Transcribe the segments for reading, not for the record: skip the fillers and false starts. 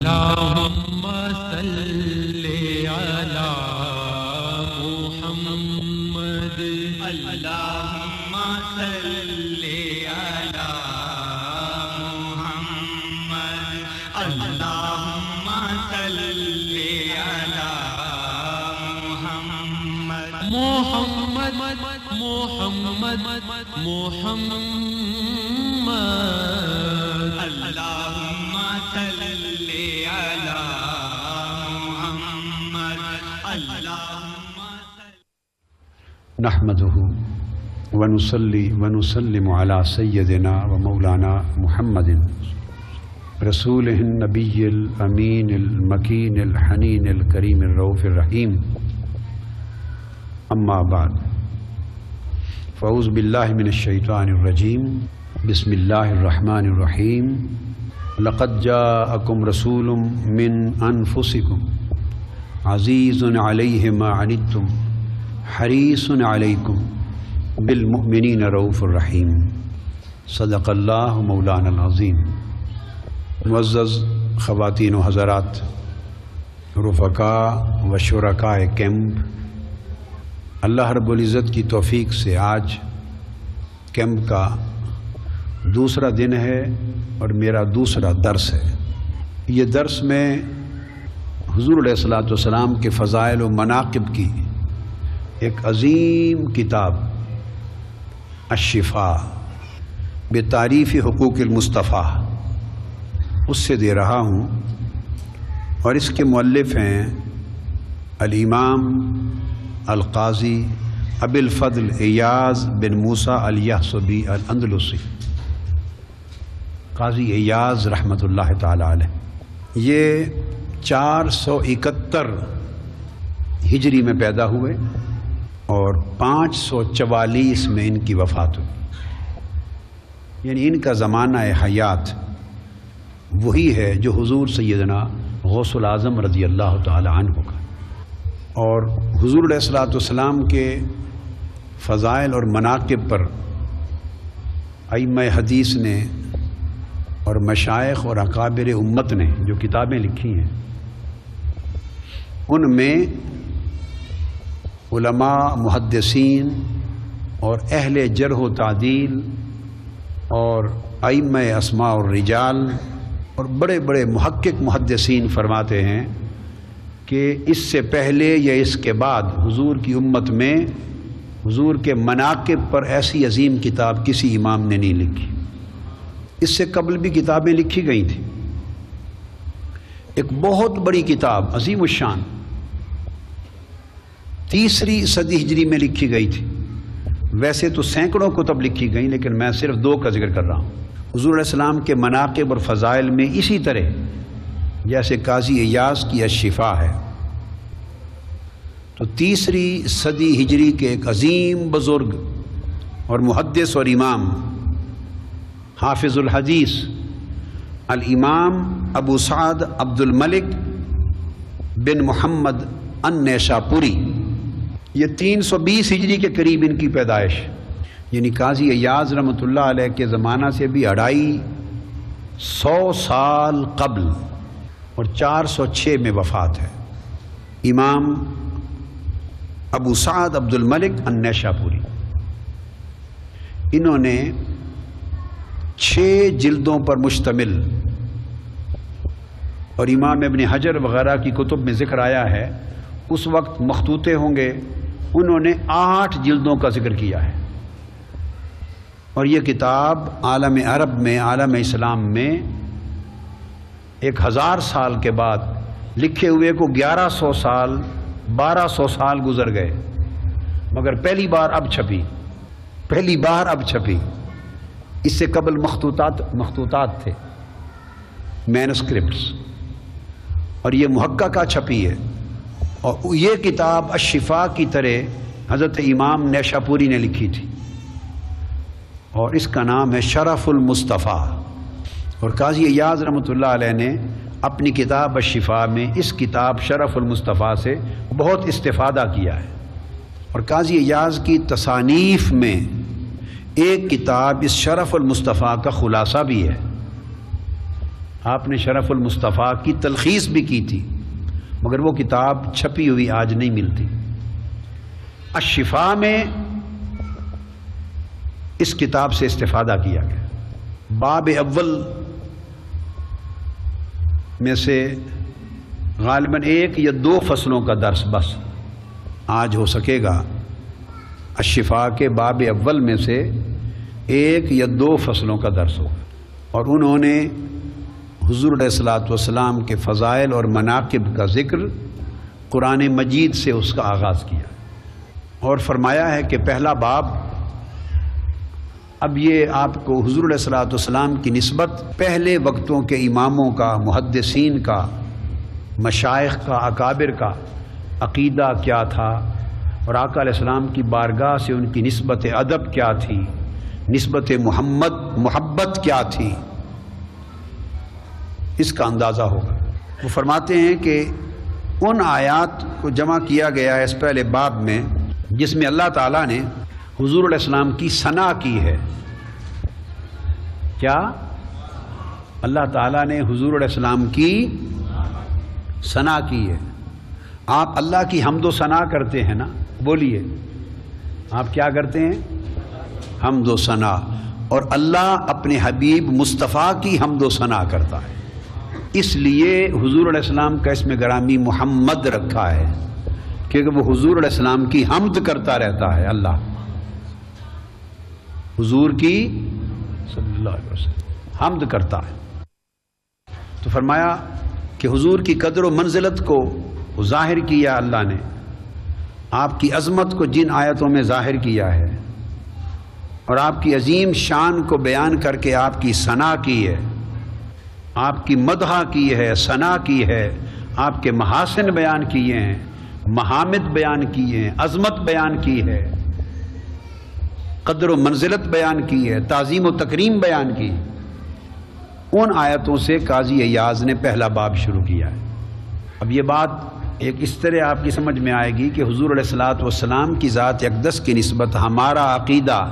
اللهم صل على محمد اللهم صل على محمد اللهم صل على محمد محمد محمد محمد اللهم صل على محمد اللهم نحمده ونصلي ونسلم على سيدنا ومولانا محمد رسوله النبي الأمين المكين الحنين الكريم الرؤوف الرحيم أما بعد فأعوذ بالله من الشيطان الرجيم بسم الله الرحمن الرحيم لقد جاءكم رسول من أنفسكم عزيز عليه ما عنتم حريص عليكم بالمؤمنين رؤوف الرحيم صدق الله مولانا العظيم۔ معزز خواتین و حضرات، رفقاء و شرکاء کیمپ، اللہ رب العزت کی توفیق سے آج کیمپ کا دوسرا دن ہے اور میرا دوسرا درس ہے۔ یہ درس میں حضور علیہ الصلوۃ والسلام کے فضائل و مناقب کی ایک عظیم کتاب الشفاء بتعریف حقوق المصطفیٰ اس سے دے رہا ہوں، اور اس کے مؤلف ہیں الامام القاضی ابی الفضل ایاز بن موسیٰ الیحصبی الاندلسی، قاضی ایاز رحمۃ اللہ تعالی علیہ۔ یہ 471 ہجری میں پیدا ہوئے اور 544 میں ان کی وفات ہوئی، یعنی ان کا زمانہ حیات وہی ہے جو حضور سیدنا غوث الاعظم رضی اللہ تعالی عنہ کا، اور حضور علیہ الصلوۃ والسلام کے فضائل اور مناقب پر ائمہ حدیث نے اور مشائخ اور اکابر امت نے جو کتابیں لکھی ہیں، ان میں علماء، محدثین اور اہل جرح و تعدیل اور ائمہ اسماء الرجال اور بڑے بڑے محقق محدثین فرماتے ہیں کہ اس سے پہلے یا اس کے بعد حضور کی امت میں حضور کے مناقب پر ایسی عظیم کتاب کسی امام نے نہیں لکھی۔ اس سے قبل بھی کتابیں لکھی گئی تھیں۔ ایک بہت بڑی کتاب عظیم الشان 3 صدی ہجری میں لکھی گئی تھی، ویسے تو سینکڑوں کتب لکھی گئیں لیکن میں صرف 2 کا ذکر کر رہا ہوں۔ حضور علیہ السلام کے مناقب اور فضائل میں اسی طرح جیسے قاضی ایاز کی الشفاء ہے، تو 3 صدی ہجری کے ایک عظیم بزرگ اور محدث اور امام حافظ الحدیث الامام ابو سعد عبد الملک بن محمد النیسابوری، یہ 320 ہجری کے قریب ان کی پیدائش، یعنی قاضی ایاز رحمۃ اللہ علیہ کے زمانہ سے بھی 250 سال قبل، اور 406 میں وفات ہے۔ امام ابو سعد عبد الملک النیسابوری، انہوں نے 6 جلدوں پر مشتمل، اور امام ابن حجر وغیرہ کی کتب میں ذکر آیا ہے اس وقت مخطوطے ہوں گے، انہوں نے 8 جلدوں کا ذکر کیا ہے، اور یہ کتاب عالم عرب میں، عالم اسلام میں 1000 سال کے بعد لکھے ہوئے کو 1100 سال 1200 سال گزر گئے، مگر پہلی بار اب چھپی۔ اس سے قبل مخطوطات تھے، مینوسکرپٹس، اور یہ محققہ چھپی ہے، اور یہ کتاب الشفاء کی طرح حضرت امام نیسابوری نے لکھی تھی، اور اس کا نام ہے شرف المصطفیٰ۔ اور قاضی ایاز رحمۃ اللہ علیہ نے اپنی کتاب الشفاء میں اس کتاب شرف المصطفیٰ سے بہت استفادہ کیا ہے، اور قاضی ایاز کی تصانیف میں ایک کتاب اس شرف المصطفیٰ کا خلاصہ بھی ہے، آپ نے شرف المصطفیٰ کی تلخیص بھی کی تھی، مگر وہ کتاب چھپی ہوئی آج نہیں ملتی۔ الشفا میں اس کتاب سے استفادہ کیا گیا۔ باب اول میں سے غالباً 1 یا 2 فصلوں کا درس بس آج ہو سکے گا۔ الشفا کے باب اول میں سے 1 یا 2 فصلوں کا درس ہوگا، اور انہوں نے حضور علیہ الصلوۃ والسلام کے فضائل اور مناقب کا ذکر قرآن مجید سے اس کا آغاز کیا اور فرمایا ہے کہ پہلا باب، اب یہ آپ کو حضور علیہ الصلوۃ والسلام کی نسبت پہلے وقتوں کے اماموں کا، محدثین کا، مشائخ کا، اکابر کا عقیدہ کیا تھا، اور آقا علیہ السلام کی بارگاہ سے ان کی نسبت ادب کیا تھی، نسبت محبت کیا تھی، اس کا اندازہ ہوگا۔ وہ فرماتے ہیں کہ ان آیات کو جمع کیا گیا ہے اس پہلے باب میں جس میں اللہ تعالیٰ نے حضور علیہ السلام کی ثنا کی ہے۔ کیا؟ اللہ تعالیٰ نے حضور علیہ السلام کی ثنا کی ہے۔ آپ اللہ کی حمد و ثنا کرتے ہیں نا، بولیے آپ کیا کرتے ہیں؟ حمد و ثنا، اور اللہ اپنے حبیب مصطفیٰ کی حمد و ثنا کرتا ہے، اس لیے حضور علیہ السلام کا اسم گرامی محمد رکھا ہے، کیونکہ وہ حضور علیہ السلام کی حمد کرتا رہتا ہے۔ اللہ حضور کی صلی اللہ علیہ وسلم حمد کرتا ہے۔ تو فرمایا کہ حضور کی قدر و منزلت کو ظاہر کیا اللہ نے، آپ کی عظمت کو جن آیتوں میں ظاہر کیا ہے، اور آپ کی عظیم شان کو بیان کر کے آپ کی ثنا کی ہے، آپ کی مدح کی ہے، ثنا کی ہے، آپ کے محاسن بیان کیے ہیں، محامد بیان کیے ہیں، عظمت بیان کی ہے، قدر و منزلت بیان کی ہے، تعظیم و تکریم بیان کی۔ ان آیتوں سے قاضی ایاز نے پہلا باب شروع کیا ہے۔ اب یہ بات ایک اس طرح آپ کی سمجھ میں آئے گی کہ حضور علیہ الصلوۃ والسلام کی ذات اقدس کی نسبت ہمارا عقیدہ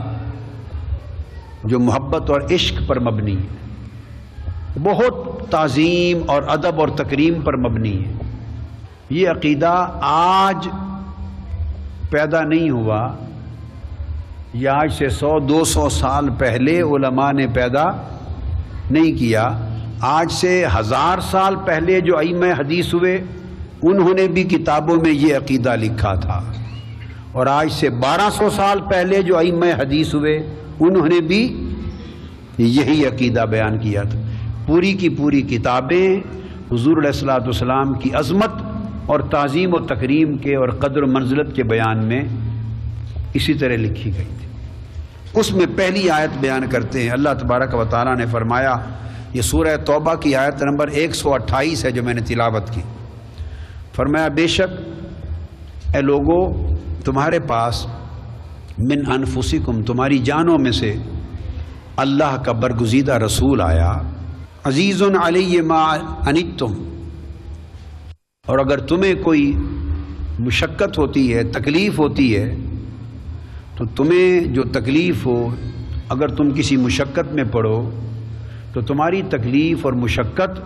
جو محبت اور عشق پر مبنی ہے، بہت تعظیم اور ادب اور تکریم پر مبنی ہے، یہ عقیدہ آج پیدا نہیں ہوا، یہ آج سے 100-200 سال پہلے علماء نے پیدا نہیں کیا۔ آج سے 1000 سال پہلے جو ائمہ حدیث ہوئے انہوں نے بھی کتابوں میں یہ عقیدہ لکھا تھا، اور آج سے 1200 سال پہلے جو ائمہ حدیث ہوئے انہوں نے بھی یہی عقیدہ بیان کیا تھا۔ پوری کی پوری کتابیں حضور علیہ الصلوۃ والسلام کی عظمت اور تعظیم و تکریم کے اور قدر و منزلت کے بیان میں اسی طرح لکھی گئی تھی۔ اس میں پہلی آیت بیان کرتے ہیں، اللہ تبارک و تعالیٰ نے فرمایا، یہ سورہ توبہ کی آیت نمبر 128 ہے جو میں نے تلاوت کی۔ فرمایا بے شک اے لوگو تمہارے پاس من انفسکم تمہاری جانوں میں سے اللہ کا برگزیدہ رسول آیا، عزیز علی ما عنتم، اور اگر تمہیں کوئی مشقت ہوتی ہے، تکلیف ہوتی ہے، تو تمہیں جو تکلیف ہو، اگر تم کسی مشقت میں پڑو تو تمہاری تکلیف اور مشقت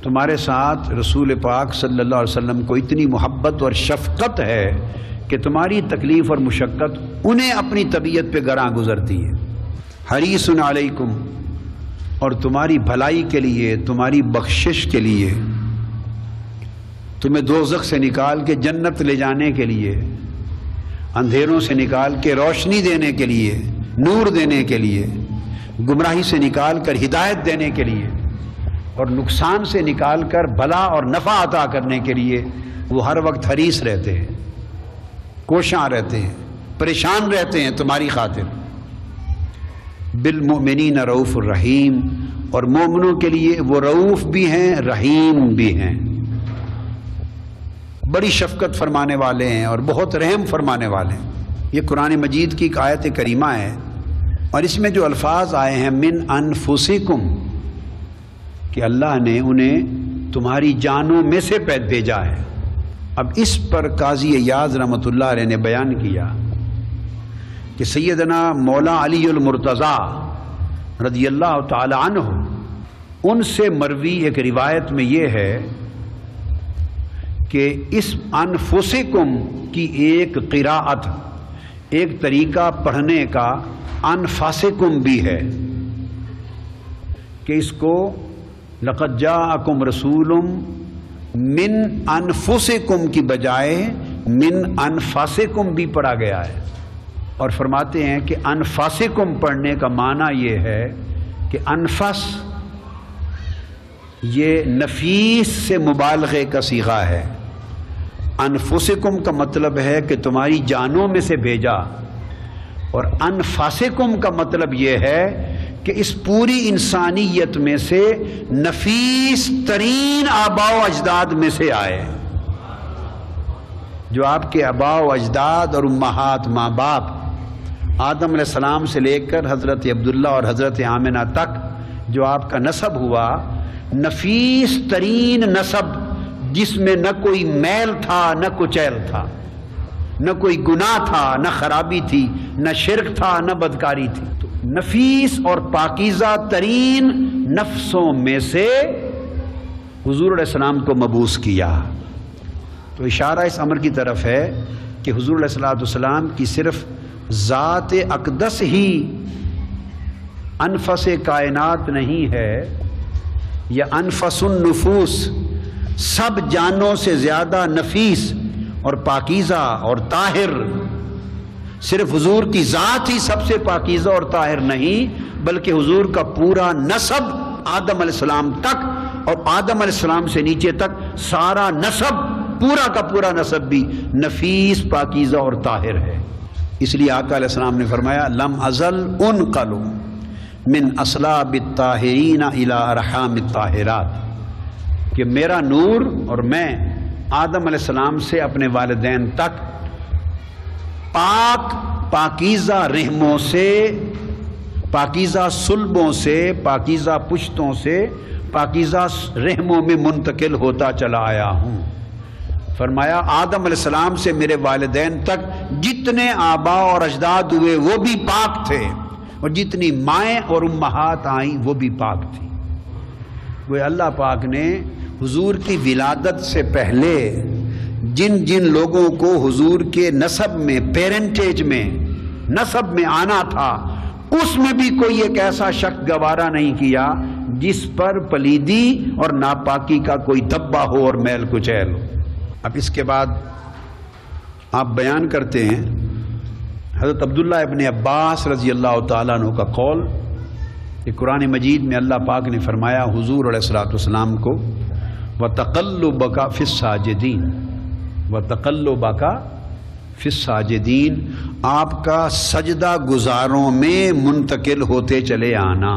تمہارے ساتھ رسول پاک صلی اللہ علیہ وسلم کو اتنی محبت اور شفقت ہے کہ تمہاری تکلیف اور مشقت انہیں اپنی طبیعت پہ گراں گزرتی ہے۔ حریص علیکم، اور تمہاری بھلائی کے لیے، تمہاری بخشش کے لیے، تمہیں دوزخ سے نکال کے جنت لے جانے کے لیے، اندھیروں سے نکال کے روشنی دینے کے لیے، نور دینے کے لیے، گمراہی سے نکال کر ہدایت دینے کے لیے، اور نقصان سے نکال کر بھلا اور نفع عطا کرنے کے لیے وہ ہر وقت حریص رہتے ہیں، کوشاں رہتے ہیں، پریشان رہتے ہیں تمہاری خاطر۔ بالمؤمنین رؤوف الرحیم، اور مومنوں کے لیے وہ رؤوف بھی ہیں، رحیم بھی ہیں، بڑی شفقت فرمانے والے ہیں اور بہت رحم فرمانے والے ہیں۔ یہ قرآن مجید کی ایک آیت کریمہ ہے، اور اس میں جو الفاظ آئے ہیں من انفسکم، کہ اللہ نے انہیں تمہاری جانوں میں سے بھیجا ہے۔ اب اس پر قاضی ایاز رحمۃ اللہ علیہ نے بیان کیا کہ سیدنا مولا علی المرتضیٰ رضی اللہ تعالی عنہ ان سے مروی ایک روایت میں یہ ہے کہ اس انفسکم کی ایک قراءت، ایک طریقہ پڑھنے کا انفاسکم بھی ہے کہ اس کو لقد جاءکم رسول من انفسکم کی بجائے من انفاسکم بھی پڑھا گیا ہے، اور فرماتے ہیں کہ انفاسکم پڑھنے کا معنی یہ ہے کہ انفس یہ نفیس سے مبالغے کا صیغہ ہے۔ انفسکم کا مطلب ہے کہ تمہاری جانوں میں سے بھیجا، اور انفاسکم کا مطلب یہ ہے کہ اس پوری انسانیت میں سے نفیس ترین آباء و اجداد میں سے آئے، جو آپ کے آباء و اجداد اور امہات ماں باپ آدم علیہ السلام سے لے کر حضرت عبداللہ اور حضرت آمنہ تک جو آپ کا نسب ہوا، نفیس ترین نسب، جس میں نہ کوئی میل تھا نہ کچیل تھا، نہ کوئی گناہ تھا نہ خرابی تھی، نہ شرک تھا نہ بدکاری تھی، تو نفیس اور پاکیزہ ترین نفسوں میں سے حضور علیہ السلام کو مبعوث کیا۔ تو اشارہ اس امر کی طرف ہے کہ حضور علیہ السلام کی صرف ذات اقدس ہی انفس کائنات نہیں ہے، یا انفس النفوس، سب جانوں سے زیادہ نفیس اور پاکیزہ اور طاہر، صرف حضور کی ذات ہی سب سے پاکیزہ اور طاہر نہیں، بلکہ حضور کا پورا نسب آدم علیہ السلام تک، اور آدم علیہ السلام سے نیچے تک سارا نسب، پورا کا پورا نسب بھی نفیس، پاکیزہ اور طاہر ہے۔ اس لیے آقا علیہ السلام نے فرمایا لم ازل انقل من اصلاب الطاہرین الی ارحام الطاہرات، کہ میرا نور اور میں آدم علیہ السلام سے اپنے والدین تک پاک پاکیزہ رحموں سے، پاکیزہ صلبوں سے، پاکیزہ پشتوں سے، پاکیزہ رحموں میں منتقل ہوتا چلا آیا ہوں۔ فرمایا آدم علیہ السلام سے میرے والدین تک جتنے آباء اور اجداد ہوئے وہ بھی پاک تھے، اور جتنی مائیں اور امہات آئیں وہ بھی پاک تھی۔ وہ اللہ پاک نے حضور کی ولادت سے پہلے جن جن لوگوں کو حضور کے نسب میں، پیرنٹیج میں، نسب میں آنا تھا، اس میں بھی کوئی ایک ایسا شخص گوارا نہیں کیا جس پر پلیدی اور ناپاکی کا کوئی دھبہ ہو اور میل کچیل ہو۔ اب اس کے بعد آپ بیان کرتے ہیں حضرت عبداللہ ابن عباس رضی اللہ تعالیٰ عنہ کا قول کہ قرآن مجید میں اللہ پاک نے فرمایا حضور علیہ السلام کو وَتَقَلُّبَكَ فِي السَّاجِدِينَ، وَتَقَلُّبَكَ فِي السَّاجِدِينَ، آپ کا سجدہ گزاروں میں منتقل ہوتے چلے آنا۔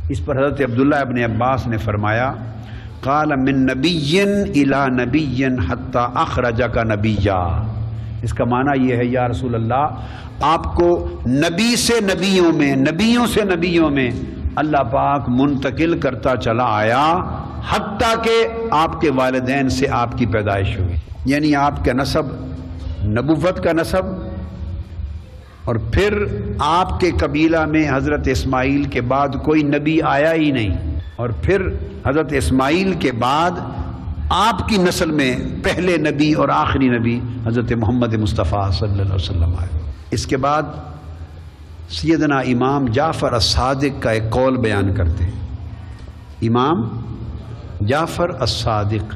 اس پر حضرت عبداللہ ابن عباس نے فرمایا قال من نبی الی نبی حتی اخرجک نبیا، اس کا معنی یہ ہے یا رسول اللہ آپ کو نبی سے نبیوں میں، نبیوں سے نبیوں میں اللہ پاک منتقل کرتا چلا آیا حتیٰ کہ آپ کے والدین سے آپ کی پیدائش ہوئی، یعنی آپ کا نسب نبوت کا نسب، اور پھر آپ کے قبیلہ میں حضرت اسماعیل کے بعد کوئی نبی آیا ہی نہیں، اور پھر حضرت اسماعیل کے بعد آپ کی نسل میں پہلے نبی اور آخری نبی حضرت محمد مصطفیٰ صلی اللہ علیہ وسلم آئے۔ اس کے بعد سیدنا امام جعفر الصادق کا ایک قول بیان کرتے ہیں۔ امام جعفر الصادق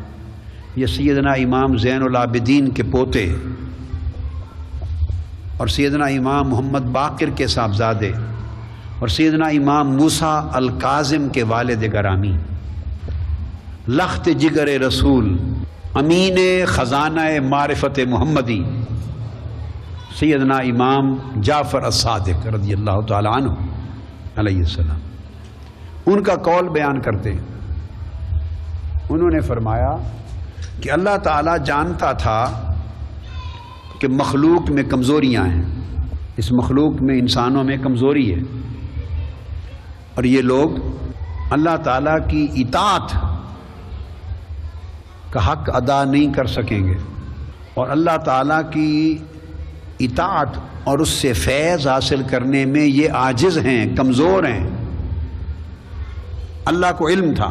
یہ سیدنا امام زین العابدین کے پوتے اور سیدنا امام محمد باقر کے صاحبزادے اور سیدنا امام موسیٰ الکاظم کے والد گرامی، لخت جگر رسول، امین خزانہ معرفت محمدی، سیدنا امام جعفر الصادق رضی اللہ تعالی عنہ علیہ السلام، ان کا قول بیان کرتے ہیں۔ انہوں نے فرمایا کہ اللہ تعالیٰ جانتا تھا کہ مخلوق میں کمزوریاں ہیں، اس مخلوق میں انسانوں میں کمزوری ہے، اور یہ لوگ اللہ تعالیٰ کی اطاعت کا حق ادا نہیں کر سکیں گے، اور اللہ تعالیٰ کی اطاعت اور اس سے فیض حاصل کرنے میں یہ عاجز ہیں، کمزور ہیں۔ اللہ کو علم تھا،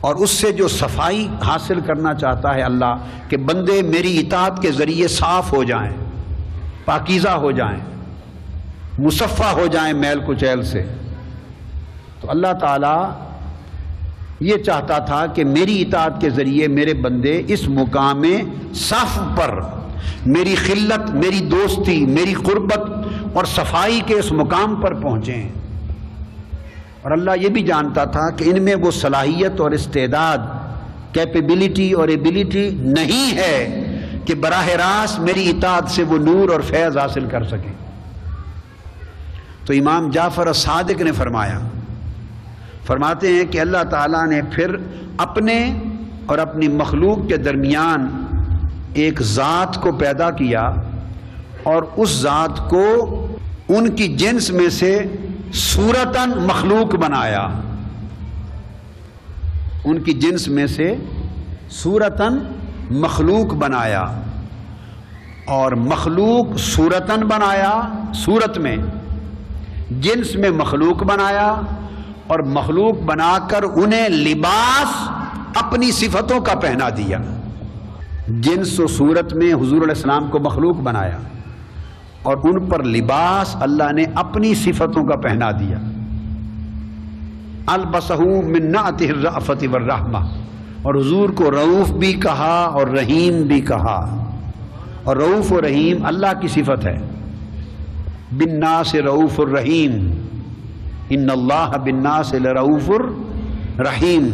اور اس سے جو صفائی حاصل کرنا چاہتا ہے اللہ کہ بندے میری اطاعت کے ذریعے صاف ہو جائیں، پاکیزہ ہو جائیں، مصفہ ہو جائیں میل کچیل سے، تو اللہ تعالیٰ یہ چاہتا تھا کہ میری اطاعت کے ذریعے میرے بندے اس مقام صف پر، میری خلت، میری دوستی، میری قربت اور صفائی کے اس مقام پر پہنچیں۔ اور اللہ یہ بھی جانتا تھا کہ ان میں وہ صلاحیت اور استعداد، کیپیبلٹی اور ایبلٹی نہیں ہے کہ براہ راست میری اطاعت سے وہ نور اور فیض حاصل کر سکیں۔ تو امام جعفر الصادق نے فرماتے ہیں کہ اللہ تعالیٰ نے پھر اپنے اور اپنی مخلوق کے درمیان ایک ذات کو پیدا کیا، اور اس ذات کو ان کی جنس میں سے صورتاً مخلوق بنایا، ان کی جنس میں سے صورتاً مخلوق بنایا، اور مخلوق صورتاً بنایا، صورت میں، جنس میں مخلوق بنایا، اور مخلوق بنا کر انہیں لباس اپنی صفتوں کا پہنا دیا۔ جنس و صورت میں حضور علیہ السلام کو مخلوق بنایا، اور ان پر لباس اللہ نے اپنی صفتوں کا پہنا دیا۔ البسہ من نعتہ الرأفۃ والرحمہ، اور حضور کو رؤوف بھی کہا اور رحیم بھی کہا، اور رؤوف و رحیم اللہ کی صفت ہے۔ بالناس رؤوف الرحیم، ان اللہ بالناس لرؤوف الرحیم،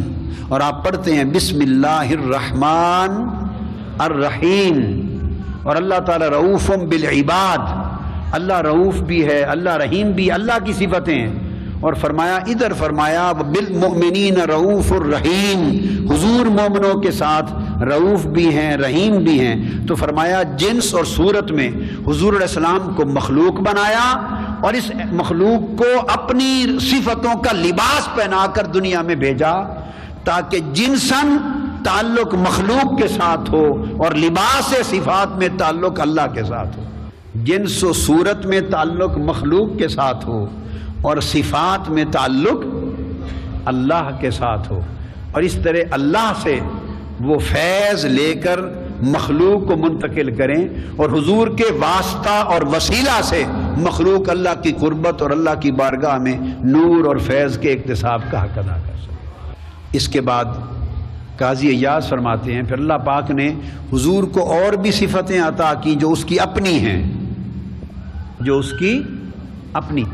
اور آپ پڑھتے ہیں بسم اللہ الرحمن الرحیم، اور اللہ تعالیٰ رؤوف بالعباد، اللہ رؤوف بھی ہے، اللہ رحیم بھی، اللہ کی صفتیں ہیں۔ اور فرمایا، ادھر فرمایا بالمؤمنین رؤوف الرحیم، حضور مومنوں کے ساتھ رؤوف بھی ہیں، رحیم بھی ہیں۔ تو فرمایا جنس اور صورت میں حضور علیہ السلام کو مخلوق بنایا، اور اس مخلوق کو اپنی صفتوں کا لباس پہنا کر دنیا میں بھیجا، تاکہ جنساً تعلق مخلوق کے ساتھ ہو اور لباس صفات میں تعلق اللہ کے ساتھ ہو، جنس و صورت میں تعلق مخلوق کے ساتھ ہو اور صفات میں تعلق اللہ کے ساتھ ہو، اور اس طرح اللہ سے وہ فیض لے کر مخلوق کو منتقل کریں، اور حضور کے واسطہ اور وسیلہ سے مخلوق اللہ کی قربت اور اللہ کی بارگاہ میں نور اور فیض کے اکتساب کا حق ادا کر سکے۔ اس کے بعد قاضی ایاز فرماتے ہیں پھر اللہ پاک نے حضور کو اور بھی صفتیں عطا کی جو اس کی اپنی ہیں، جو اس کی اپنی۔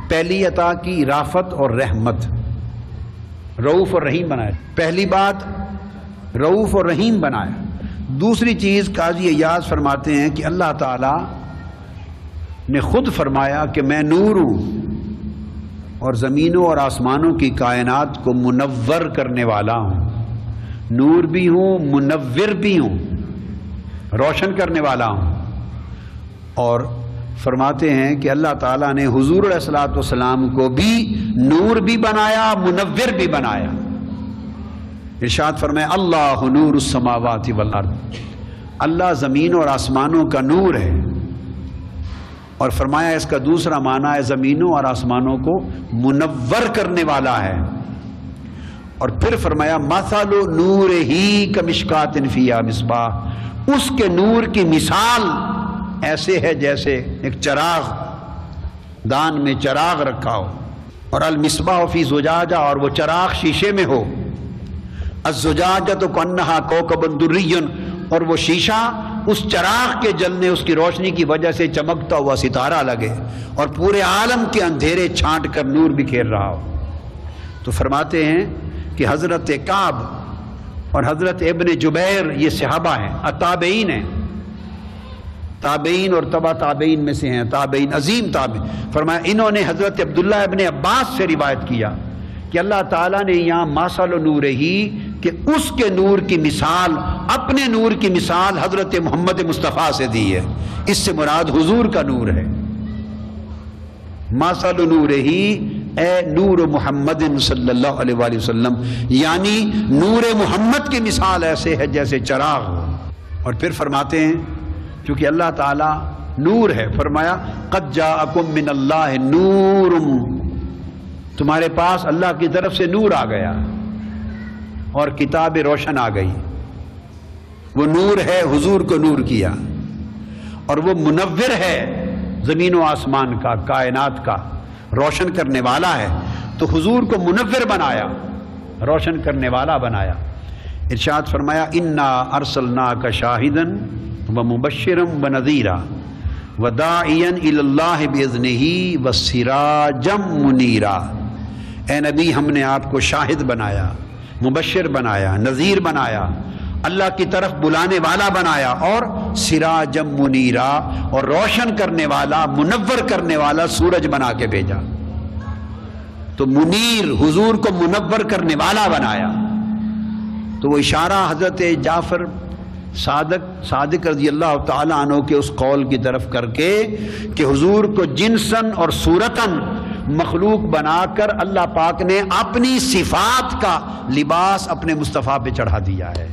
پہلی عطا کی رافت اور رحمت، رؤوف اور رحیم بنایا۔ پہلی بات رؤوف اور رحیم بنایا۔ دوسری چیز قاضی ایاز فرماتے ہیں کہ اللہ تعالیٰ نے خود فرمایا کہ میں نور ہوں، اور زمینوں اور آسمانوں کی کائنات کو منور کرنے والا ہوں، نور بھی ہوں، منور بھی ہوں، روشن کرنے والا ہوں۔ اور فرماتے ہیں کہ اللہ تعالیٰ نے حضور علیہ الصلوۃ والسلام کو بھی نور بھی بنایا، منور بھی بنایا۔ ارشاد فرمایا اللہ نور السماوات والارض، اللہ زمین اور آسمانوں کا نور ہے، اور فرمایا اس کا دوسرا معنی ہے زمینوں اور آسمانوں کو منور کرنے والا ہے۔ اور پھر فرمایا مثل نورہ کمشکات فیہا مصباح، اس کے نور کی مثال ایسے ہے جیسے ایک چراغ، دان میں چراغ رکھا ہو، اور المصباح فی زجاجہ، اور وہ چراغ شیشے میں ہو، الزجاجۃ کأنہا کوکب دری، اور وہ شیشہ اس چراغ کے جلنے، اس کی روشنی کی وجہ سے چمکتا ہوا ستارہ لگے، اور پورے عالم کے اندھیرے چھانٹ کر نور بکھیر رہا ہو۔ تو فرماتے ہیں کہ حضرت کعب اور حضرت ابن جبیر یہ صحابہ ہیں، تابعین ہیں، تابعین اور تبع تابعین میں سے ہیں، تابعین عظیم تابعین۔ فرمایا انہوں نے حضرت عبداللہ ابن عباس سے روایت کیا کہ اللہ تعالیٰ نے یہاں مثل نورہ کہ اس کے نور کی مثال، اپنے نور کی مثال حضرت محمد مصطفیٰ سے دی ہے، اس سے مراد حضور کا نور ہے۔ مثل نورہ اے نور محمد صلی اللہ علیہ وآلہ وسلم، یعنی نور محمد کی مثال ایسے ہے جیسے چراغ ہو۔ اور پھر فرماتے ہیں کیونکہ اللہ تعالیٰ نور ہے، فرمایا قد جاءکم من اللہ نور تمہارے پاس اللہ کی طرف سے نور آ گیا اور کتاب روشن آ گئی. وہ نور ہے، حضور کو نور کیا، اور وہ منور ہے، زمین و آسمان کا، کائنات کا روشن کرنے والا ہے. تو حضور کو منور بنایا، روشن کرنے والا بنایا. ارشاد فرمایا انا ارسلناک شاہدا ومبشرا ونذیرا وداعیا الی اللہ باذنہ وسراجا منیرا. اے نبی، ہم نے آپ کو شاہد بنایا، مبشر بنایا، نذیر بنایا، اللہ کی طرف بلانے والا بنایا، اور سراجا منیرا، اور روشن کرنے والا، منور کرنے والا سورج بنا کے بھیجا. تو منیر، حضور کو منور کرنے والا بنایا. تو وہ اشارہ حضرت جعفر صادق رضی اللہ تعالی عنہ کے اس قول کی طرف کر کے کہ حضور کو جنسن اور صورتن مخلوق بنا کر اللہ پاک نے اپنی صفات کا لباس اپنے مصطفیٰ پہ چڑھا دیا ہے.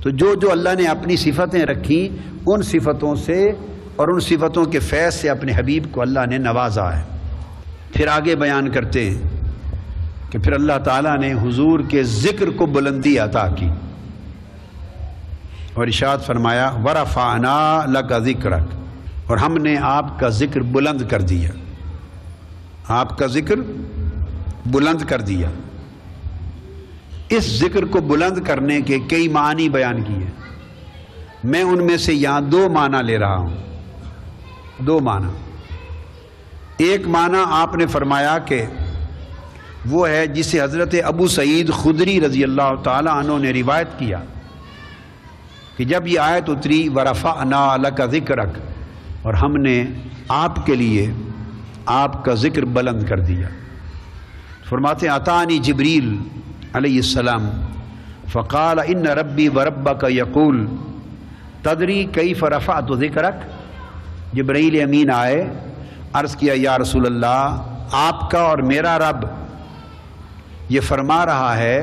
تو جو اللہ نے اپنی صفتیں رکھی، ان صفتوں سے اور ان صفتوں کے فیض سے اپنے حبیب کو اللہ نے نوازا ہے. پھر آگے بیان کرتے ہیں کہ پھر اللہ تعالیٰ نے حضور کے ذکر کو بلندی عطا کی اور ارشاد فرمایا وَرَفَعْنَا لَكَ ذِكْرَكَ، اور ہم نے آپ کا ذکر بلند کر دیا. آپ کا ذکر بلند کر دیا. اس ذکر کو بلند کرنے کے کئی معنی بیان کیے. میں ان میں سے یہاں 2 معنی لے رہا ہوں. 2 معنی. ایک معنی آپ نے فرمایا کہ وہ ہے جسے حضرت ابو سعید خدری رضی اللہ تعالی عنہ نے روایت کیا کہ جب یہ آیت اتری وَرَفَعْنَا لَكَ ذِكْرَكَ، اور ہم نے آپ کے لیے آپ کا ذکر بلند کر دیا. فرماتے اتانی جبریل علیہ السلام فقال ان ربی وربک یقول تدری کیف رفعت ذکرک. جبرائیل امین آئے، عرض کیا یا رسول اللہ، آپ کا اور میرا رب یہ فرما رہا ہے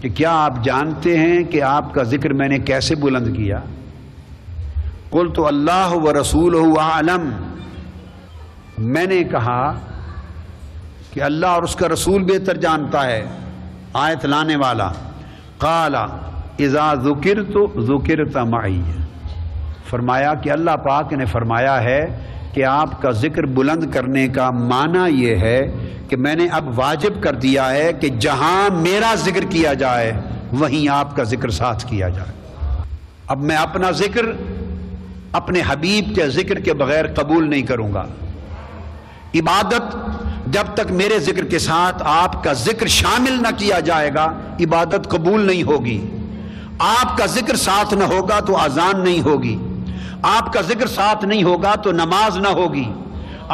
کہ کیا آپ جانتے ہیں کہ آپ کا ذکر میں نے کیسے بلند کیا؟ قلت اللہ ورسولہ اعلم، میں نے کہا کہ اللہ اور اس کا رسول بہتر جانتا ہے. آیت لانے والا قال اذا ذکرت ذکرت معی، فرمایا کہ اللہ پاک نے فرمایا ہے کہ آپ کا ذکر بلند کرنے کا معنی یہ ہے کہ میں نے اب واجب کر دیا ہے کہ جہاں میرا ذکر کیا جائے وہیں آپ کا ذکر ساتھ کیا جائے. اب میں اپنا ذکر اپنے حبیب کے ذکر کے بغیر قبول نہیں کروں گا. عبادت جب تک میرے ذکر کے ساتھ آپ کا ذکر شامل نہ کیا جائے گا عبادت قبول نہیں ہوگی. آپ کا ذکر ساتھ نہ ہوگا تو اذان نہیں ہوگی. آپ کا ذکر ساتھ نہیں ہوگا تو نماز نہ ہوگی.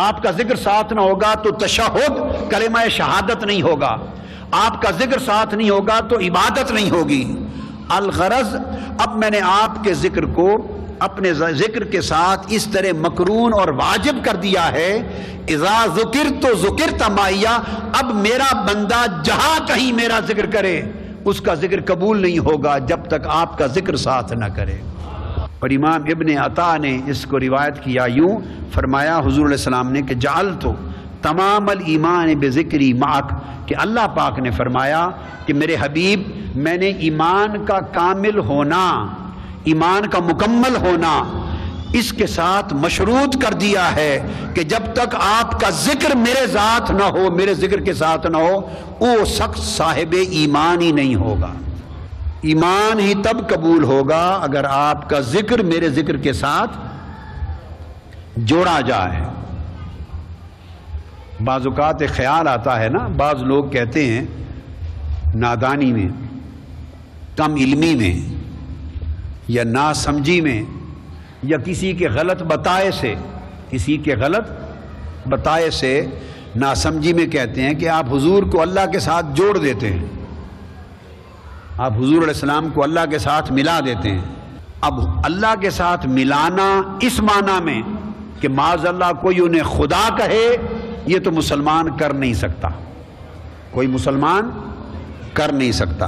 آپ کا ذکر ساتھ نہ ہوگا تو تشہد کلمہ شہادت نہیں ہوگا. آپ کا ذکر ساتھ نہیں ہوگا تو عبادت نہیں ہوگی. الغرض اب میں نے آپ کے ذکر کو اپنے ذکر کے ساتھ اس طرح مقرون اور واجب کر دیا ہے اذا ذکرت ذکرت معیہ. اب میرا بندہ جہاں کہیں میرا ذکر کرے اس کا ذکر قبول نہیں ہوگا جب تک آپ کا ذکر ساتھ نہ کرے. اور امام ابن عطا نے اس کو روایت کیا یوں، فرمایا حضور علیہ السلام نے کہ جعلت تمام الایمان بذکری معک، کہ اللہ پاک نے فرمایا کہ میرے حبیب میں نے ایمان کا کامل ہونا، ایمان کا مکمل ہونا اس کے ساتھ مشروط کر دیا ہے کہ جب تک آپ کا ذکر میرے ذات نہ ہو، میرے ذکر کے ساتھ نہ ہو، وہ شخص صاحب ایمان ہی نہیں ہوگا. ایمان ہی تب قبول ہوگا اگر آپ کا ذکر میرے ذکر کے ساتھ جوڑا جائے. بعض اوقات ایک خیال آتا ہے نا، بعض لوگ کہتے ہیں نادانی میں، کم علمی میں یا نا سمجھی میں یا کسی کے غلط بتائے سے ناسمجھی میں کہتے ہیں کہ آپ حضور کو اللہ کے ساتھ جوڑ دیتے ہیں، آپ حضور علیہ السلام کو اللہ کے ساتھ ملا دیتے ہیں. اب اللہ کے ساتھ ملانا اس معنی میں کہ معاذ اللہ کوئی انہیں خدا کہے، یہ تو مسلمان کر نہیں سکتا، کوئی مسلمان کر نہیں سکتا.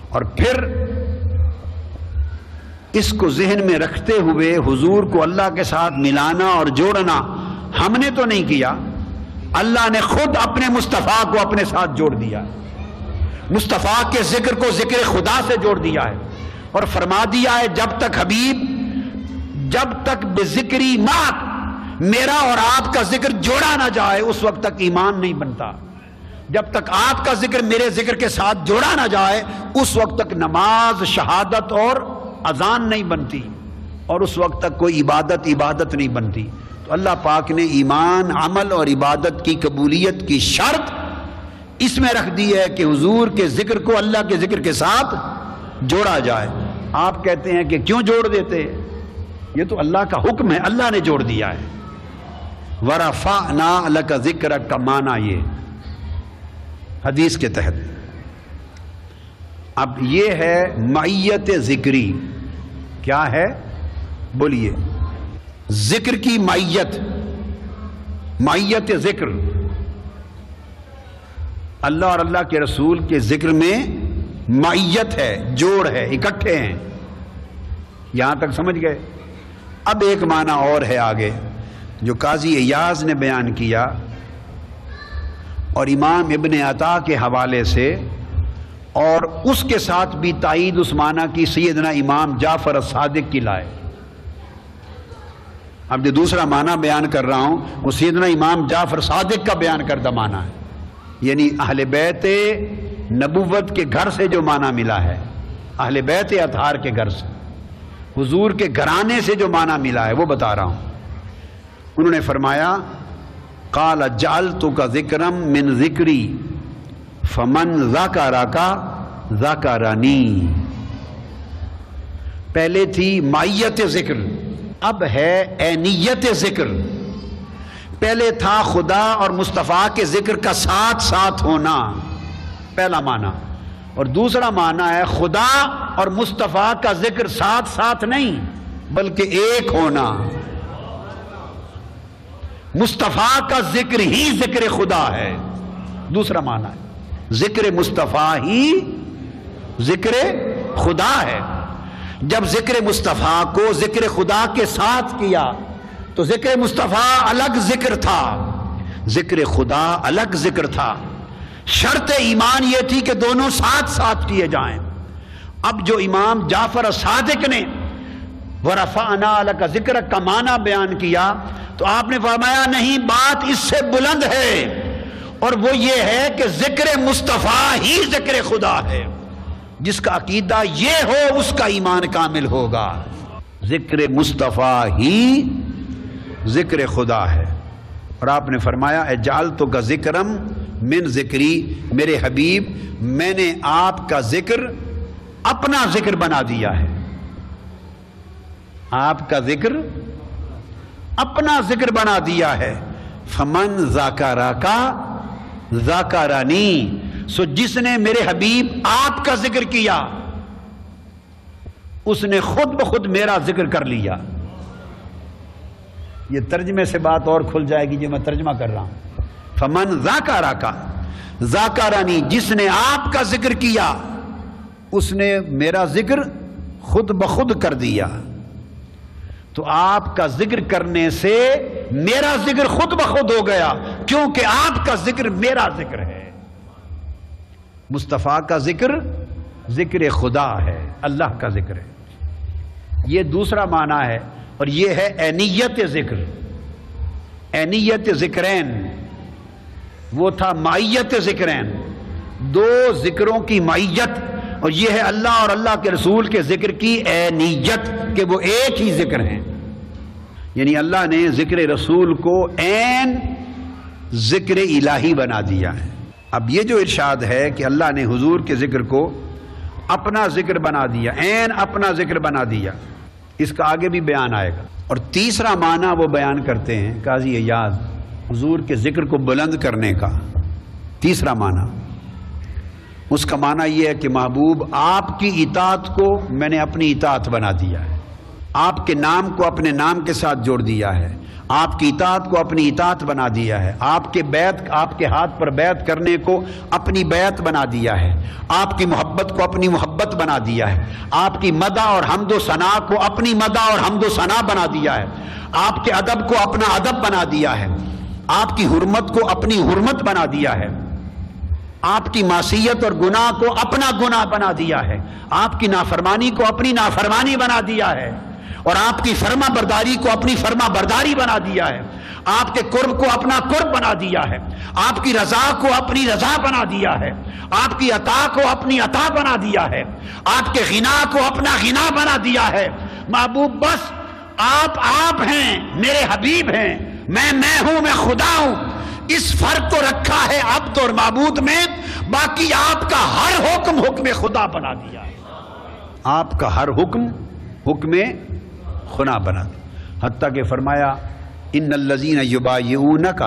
اور پھر اس کو ذہن میں رکھتے ہوئے حضور کو اللہ کے ساتھ ملانا اور جوڑنا ہم نے تو نہیں کیا، اللہ نے خود اپنے مصطفیٰ کو اپنے ساتھ جوڑ دیا ہے، مصطفیٰ کے ذکر کو ذکر خدا سے جوڑ دیا ہے، اور فرما دیا ہے جب تک حبیب، جب تک بذکری معک میرا اور آپ کا ذکر جوڑا نہ جائے اس وقت تک ایمان نہیں بنتا، جب تک آپ کا ذکر میرے ذکر کے ساتھ جوڑا نہ جائے اس وقت تک نماز، شہادت اور اذان نہیں بنتی، اور اس وقت تک کوئی عبادت نہیں بنتی۔ تو اللہ پاک نے ایمان، عمل اور عبادت کی قبولیت کی شرط اس میں رکھ دی ہے کہ حضور کے ذکر کو اللہ کے ذکر کے ساتھ جوڑا جائے۔ آپ کہتے ہیں کہ کیوں جوڑ دیتے ہیں؟ یہ تو اللہ کا حکم ہے، اللہ نے جوڑ دیا ہے۔ وَرَفَعْنَا لَكَ ذِكْرَكَ کا معنی یہ حدیث کے تحت۔ اب یہ ہے معیت ذکری، کیا ہے بولیے؟ ذکر کی معیت، معیت ذکر، اللہ اور اللہ کے رسول کے ذکر میں معیت ہے، جوڑ ہے، اکٹھے ہیں۔ یہاں تک سمجھ گئے؟ اب ایک معنی اور ہے آگے جو قاضی ایاز نے بیان کیا اور امام ابن عطا کے حوالے سے، اور اس کے ساتھ بھی تائید اس معنی کی سیدنا امام جعفر الصادق کی لائے۔ اب جو دوسرا معنی بیان کر رہا ہوں وہ سیدنا امام جعفر صادق کا بیان کردہ معنی ہے، یعنی اہل بیت نبوت کے گھر سے جو معنی ملا ہے، اہل بیت اطہار کے گھر سے، حضور کے گھرانے سے جو معنی ملا ہے وہ بتا رہا ہوں۔ انہوں نے فرمایا قال جعلتک ذکرا من ذکری فمن ذکرک ذکرنی۔ پہلے تھی مائیت ذکر، اب ہے عینیت ذکر۔ پہلے تھا خدا اور مصطفیٰ کے ذکر کا ساتھ ساتھ ہونا، پہلا معنی، اور دوسرا معنی ہے خدا اور مصطفیٰ کا ذکر ساتھ ساتھ نہیں بلکہ ایک ہونا۔ مصطفیٰ کا ذکر ہی ذکر خدا ہے، دوسرا معنی ہے ذکر مصطفیٰ ہی ذکر خدا ہے۔ جب ذکر مصطفیٰ کو ذکر خدا کے ساتھ کیا تو ذکر مصطفیٰ الگ ذکر تھا، ذکر خدا الگ ذکر تھا۔ شرط ایمان یہ تھی کہ دونوں ساتھ ساتھ کیے جائیں۔ اب جو امام جعفر صادق نے وَرَفَعْنَا لَكَ ذِكْرَكَ کا معنی بیان کیا تو آپ نے فرمایا نہیں، بات اس سے بلند ہے، اور وہ یہ ہے کہ ذکر مصطفیٰ ہی ذکر خدا ہے۔ جس کا عقیدہ یہ ہو اس کا ایمان کامل ہوگا۔ ذکر مصطفیٰ ہی ذکر خدا ہے۔ اور آپ نے فرمایا اجعلتک ذکرا من ذکری، میرے حبیب میں نے آپ کا ذکر اپنا ذکر بنا دیا ہے۔ آپ کا ذکر اپنا ذکر بنا دیا ہے۔ فمن ذکرک ذکرنی، سو جس نے میرے حبیب آپ کا ذکر کیا اس نے خود بخود میرا ذکر کر لیا۔ یہ ترجمے سے بات اور کھل جائے گی جو میں ترجمہ کر رہا ہوں۔ فمن ذکرک ذکرنی، جس نے آپ کا ذکر کیا اس نے میرا ذکر خود بخود کر دیا۔ تو آپ کا ذکر کرنے سے میرا ذکر خود بخود ہو گیا، کیونکہ آپ کا ذکر میرا ذکر ہے۔ مصطفیٰ کا ذکر ذکر خدا ہے، اللہ کا ذکر ہے۔ یہ دوسرا معنی ہے، اور یہ ہے عینیت ذکر۔ عینیت ذکرین، وہ تھا معیت ذکرین، دو ذکروں کی معیت، اور یہ ہے اللہ اور اللہ کے رسول کے ذکر کی عینیت کہ وہ ایک ہی ذکر ہیں۔ یعنی اللہ نے ذکر رسول کو عین ذکر الہی بنا دیا ہے۔ اب یہ جو ارشاد ہے کہ اللہ نے حضور کے ذکر کو اپنا ذکر بنا دیا، عین اپنا ذکر بنا دیا، اس کا آگے بھی بیان آئے گا۔ اور تیسرا معنی وہ بیان کرتے ہیں قاضی ایاز حضور کے ذکر کو بلند کرنے کا۔ تیسرا معنی، اس کا معنی یہ ہے کہ محبوب آپ کی اطاعت کو میں نے اپنی اطاعت بنا دیا ہے، آپ کے نام کو اپنے نام کے ساتھ جوڑ دیا ہے، آپ کی اطاعت کو اپنی اطاعت بنا دیا ہے، آپ کے ہاتھ پر بیعت کرنے کو اپنی بیعت بنا دیا ہے، آپ کی محبت کو اپنی محبت بنا دیا ہے، آپ کی مدح اور حمد و ثنا کو اپنی مدح اور حمد و ثنا بنا دیا ہے، آپ کے ادب کو اپنا ادب بنا دیا ہے، آپ کی حرمت کو اپنی حرمت بنا دیا ہے، آپ کی معصیت اور گناہ کو اپنا گناہ بنا دیا ہے، آپ کی نافرمانی کو اپنی نافرمانی بنا دیا ہے، اور آپ کی فرما برداری کو اپنی فرما برداری بنا دیا ہے، آپ کے قرب کو اپنا قرب بنا دیا ہے، آپ کی رضا کو اپنی رضا بنا دیا ہے، آپ کی عطا کو اپنی عطا بنا دیا ہے، آپ کے غنا کو اپنا غنا بنا دیا ہے۔ محبوب بس آپ ہیں، میرے حبیب ہیں، میں ہوں، میں خدا ہوں، اس فرق کو رکھا ہے عبد اور معبود میں، باقی آپ کا ہر حکم حکم خدا بنا دیا ہے، آپ کا ہر حکم حکم خدا بنا دیا۔ حتیٰ کہ فرمایا ان الذین یبایعونک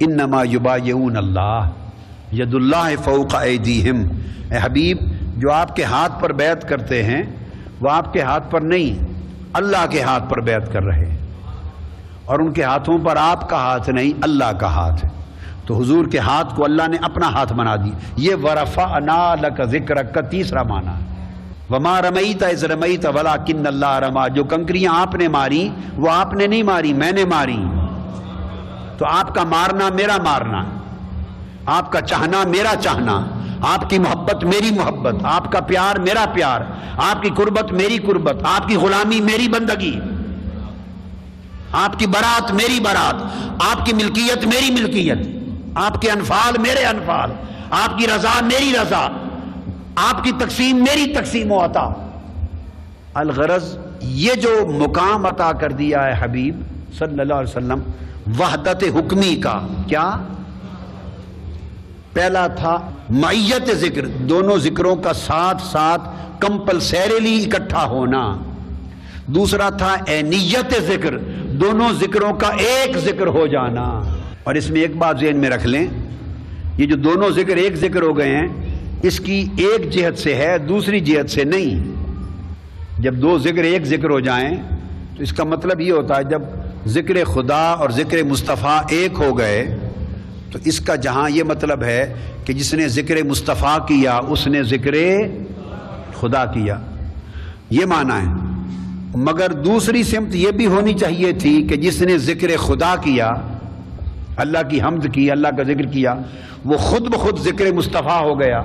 انما یبایعون اللہ ید اللہ فوق ایدیہم۔ اے حبیب، جو آپ کے ہاتھ پر بیعت کرتے ہیں وہ آپ کے ہاتھ پر نہیں، اللہ کے ہاتھ پر بیعت کر رہے ہیں، اور ان کے ہاتھوں پر آپ کا ہاتھ نہیں، اللہ کا ہاتھ ہے۔ تو حضور کے ہاتھ کو اللہ نے اپنا ہاتھ بنا دی۔ یہ ورفعنا لک ذکرک کا تیسرا معنی۔ وما رمیت اذ رمیت ولکن اللہ رما، جو کنکریاں آپ نے ماری وہ آپ نے نہیں ماری، میں نے ماری۔ تو آپ کا مارنا میرا مارنا، آپ کا چاہنا میرا چاہنا، آپ کی محبت میری محبت، آپ کا پیار میرا پیار، آپ کی قربت میری قربت، آپ کی غلامی میری بندگی، آپ کی برات میری برات، آپ کی ملکیت میری ملکیت، آپ کے انفال میرے انفال، آپ کی رضا میری رضا، آپ کی تقسیم میری تقسیم و عطا۔ الغرض یہ جو مقام عطا کر دیا ہے حبیب صلی اللہ علیہ وسلم وحدت حکمی کا، کیا پہلا تھا معیت ذکر، دونوں ذکروں کا ساتھ ساتھ کمپلسریلی اکٹھا ہونا، دوسرا تھا اینیت ذکر، دونوں ذکروں کا ایک ذکر ہو جانا۔ اور اس میں ایک بات ذہن میں رکھ لیں، یہ جو دونوں ذکر ایک ذکر ہو گئے ہیں اس کی ایک جہت سے ہے، دوسری جہت سے نہیں۔ جب دو ذکر ایک ذکر ہو جائیں تو اس کا مطلب یہ ہوتا ہے جب ذکر خدا اور ذکر مصطفیٰ ایک ہو گئے تو اس کا جہاں یہ مطلب ہے کہ جس نے ذکر مصطفیٰ کیا اس نے ذکر خدا کیا، یہ معنی ہے۔ مگر دوسری سمت یہ بھی ہونی چاہیے تھی کہ جس نے ذکر خدا کیا، اللہ کی حمد کی، اللہ کا ذکر کیا، وہ خود بخود ذکر مصطفیٰ ہو گیا۔